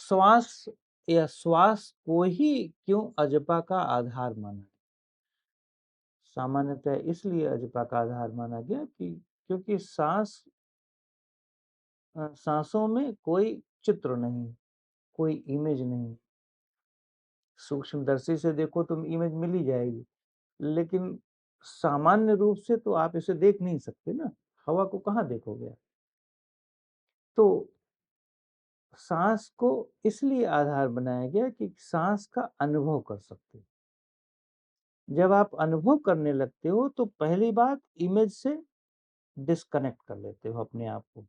श्वास या श्वास को ही क्यों अजपा का आधार माना? सामान्यतः इसलिए अजपा का आधार माना गया कि क्योंकि सांसों में कोई चित्र नहीं, कोई इमेज नहीं। सूक्ष्मदर्शी से देखो तो इमेज मिल ही जाएगी, लेकिन सामान्य रूप से तो आप इसे देख नहीं सकते ना, हवा को कहाँ देखोगे आप? तो सांस को इसलिए आधार बनाया गया कि सांस का अनुभव कर सकते हो। जब आप अनुभव करने लगते हो तो पहली बात इमेज से डिस्कनेक्ट कर लेते हो अपने आप को।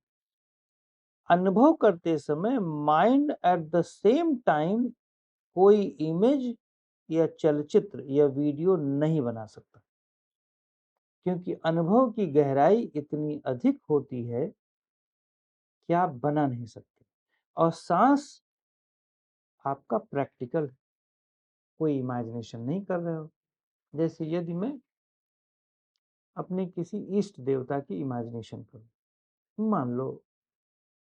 अनुभव करते समय mind at the same time कोई इमेज या चलचित्र या वीडियो नहीं बना सकता, क्योंकि अनुभव की गहराई इतनी अधिक होती है कि आप बना नहीं सकते। और सांस आपका प्रैक्टिकल, कोई इमेजिनेशन नहीं कर रहे हो। जैसे यदि मैं अपने किसी इष्ट देवता की इमेजिनेशन करूं, मान लो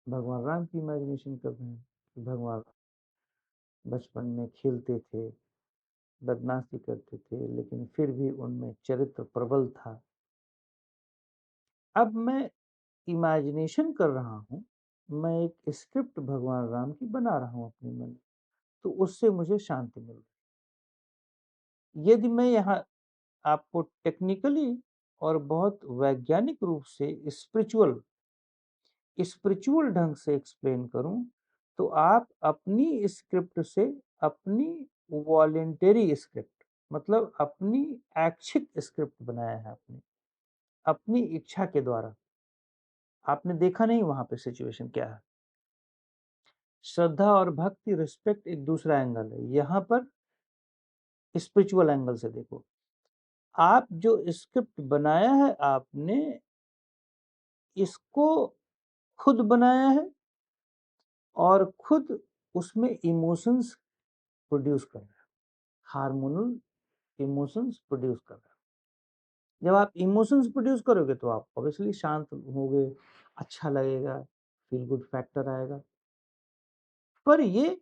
भगवान राम की इमेजिनेशन कर रहे हैं कि भगवान बचपन में खेलते थे, बदमाशी करते थे, लेकिन फिर भी उनमें चरित्र प्रबल था। अब मैं इमेजिनेशन कर रहा हूँ, मैं एक स्क्रिप्ट भगवान राम की बना रहा हूँ अपने मन में, तो उससे मुझे शांति मिल रही। यदि मैं यहाँ आपको टेक्निकली और बहुत वैज्ञानिक रूप से स्पिरिचुअल ढंग से एक्सप्लेन करूं, तो आप अपनी स्क्रिप्ट से अपनी वॉलेंटरी स्क्रिप्ट, मतलब अपनी ऐच्छिक स्क्रिप्ट बनाया है आपने, अपनी इच्छा के द्वारा। आपने देखा नहीं वहां पे सिचुएशन क्या है। श्रद्धा और भक्ति, रिस्पेक्ट एक दूसरा एंगल है, यहाँ पर स्पिरिचुअल एंगल से देखो। आप जो स्क्रिप्ट बनाया है आपने, इसको खुद बनाया है और खुद उसमें इमोशंस प्रोड्यूस कर रहा है, हार्मोनल इमोशंस प्रोड्यूस कर रहा है। जब आप इमोशंस प्रोड्यूस करोगे तो आप ऑब्वियसली शांत होगे, अच्छा लगेगा, फील गुड फैक्टर आएगा। पर ये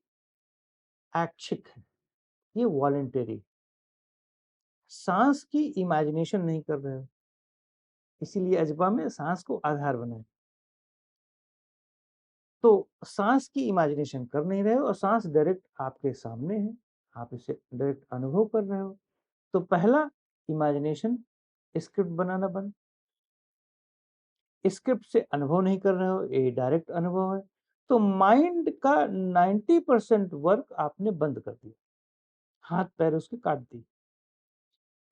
ऐच्छिक है, ये वॉलंटरी। सांस की इमेजिनेशन नहीं कर रहे हो, इसीलिए अजपा में सांस को आधार बनाए। तो सांस की इमेजिनेशन कर नहीं रहे हो और सांस डायरेक्ट आपके सामने है, आप इसे डायरेक्ट अनुभव कर रहे हो। तो पहला, इमेजिनेशन, स्क्रिप्ट बनाना बंद। स्क्रिप्ट से अनुभव नहीं कर रहे हो, ये डायरेक्ट अनुभव है। तो माइंड का 90% वर्क आपने बंद कर दिया, हाथ पैर उसके काट दिए।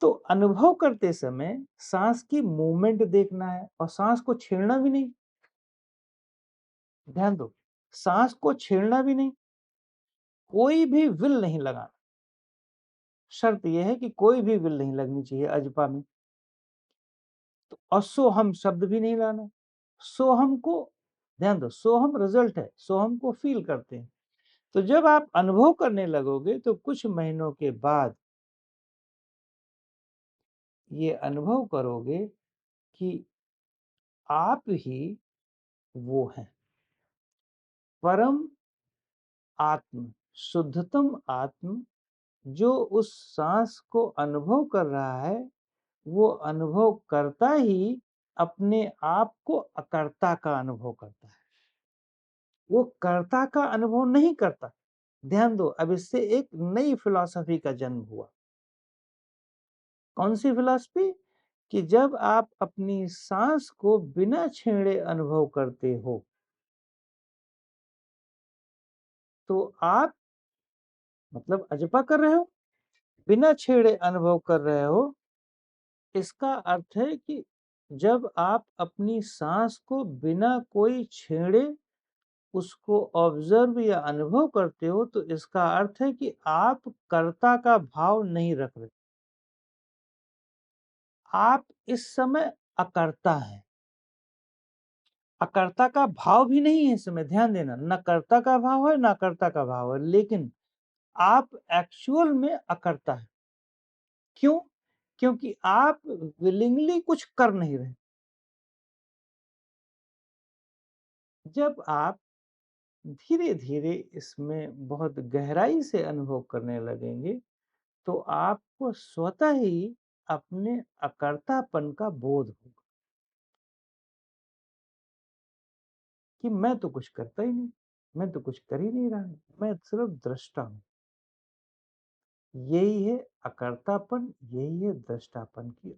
तो अनुभव करते समय सांस की मूवमेंट देखना है और सांस को छेड़ना भी नहीं। ध्यान दो, सांस को छेड़ना भी नहीं, कोई भी विल नहीं लगाना। शर्त यह है कि कोई भी विल नहीं लगनी चाहिए अजपा में। तो असोहम शब्द भी नहीं लाना। सोहम को, ध्यान दो, सोहम रिजल्ट है, सोहम को फील करते हैं। तो जब आप अनुभव करने लगोगे तो कुछ महीनों के बाद ये अनुभव करोगे कि आप ही वो हैं, परम आत्म, शुद्धतम आत्म, जो उस सांस को अनुभव कर रहा है। वो अनुभव करता ही अपने आप को अकर्ता का अनुभव करता है, वो कर्ता का अनुभव नहीं करता। ध्यान दो, अब इससे एक नई फिलॉसफी का जन्म हुआ। कौन सी फिलॉसफी? कि जब आप अपनी सांस को बिना छेड़े अनुभव करते हो, तो आप मतलब अजपा कर रहे हो, बिना छेड़े अनुभव कर रहे हो। इसका अर्थ है कि जब आप अपनी सांस को बिना कोई छेड़े उसको ऑब्जर्व या अनुभव करते हो, तो इसका अर्थ है कि आप कर्ता का भाव नहीं रख रहे, आप इस समय अकर्ता हैं। अकर्ता का भाव भी नहीं है इस समय, ध्यान देना, न कर्ता का भाव है न कर्ता का भाव है, लेकिन आप एक्चुअल में अकर्ता है। क्यों? क्योंकि आप विलिंगली कुछ कर नहीं रहे। जब आप धीरे-धीरे इसमें बहुत गहराई से अनुभव करने लगेंगे, तो आपको स्वतः ही अपने अकर्तापन का बोध होगा कि मैं तो कुछ करता ही नहीं, मैं तो कुछ कर ही नहीं रहा हूँ, मैं सिर्फ़ दृष्टा हूँ। यही है अकर्तापन, यही है दृष्टापन की